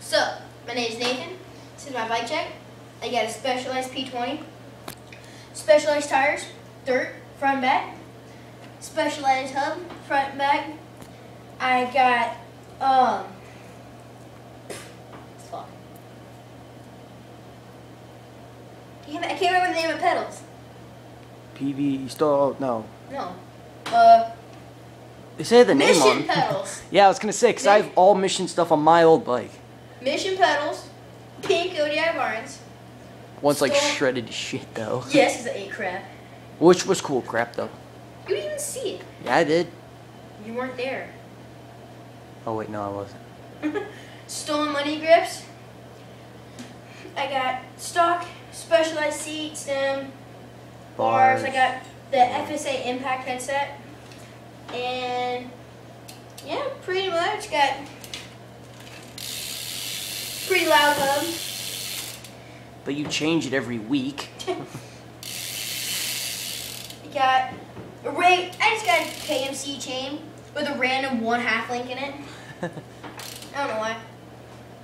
So, my name is Nathan. This is my bike check. I got a Specialized P20, Specialized tires, dirt, front and back, Specialized hub, front and back. I got, fuck. Damn it, I can't remember the name of pedals. PV, still, no. No. They say the name on. Mission pedals. Yeah, I was gonna say, because I have all Mission stuff on my old bike. Mission pedals, pink ODI Barnes. One's like Still- shredded to shit though. Yes, because I ate crap. Which was cool crap though. You didn't even see it. Yeah, I did. You weren't there. Oh wait, no, I wasn't. Stolen money grips. I got stock, Specialized seat, stem, bars. I got the FSA Impact headset. And yeah, pretty much got pretty loud hub. But you change it every week. Got a I just got a KMC chain with a random 1/2 link in it. I don't know why.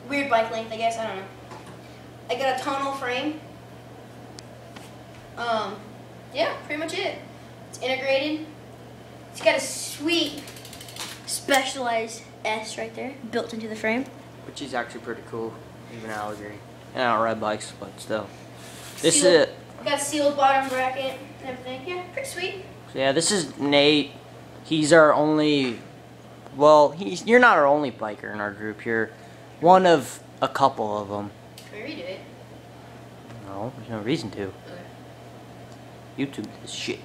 Weird bike length, I guess. I don't know. I got a tonneau frame. Yeah, pretty much it. It's integrated. It's got a sweet Specialized S right there, built into the frame. Which is actually pretty cool. Even I would agree. And I don't ride bikes, but still. This Sealed- is it. Got a sealed bottom bracket and everything. Yeah, pretty sweet. So yeah, this is Nate. He's our only, well, you're not our only biker in our group. You're one of a couple of them. Can we redo it? No, there's no reason to. Okay. YouTube is shit.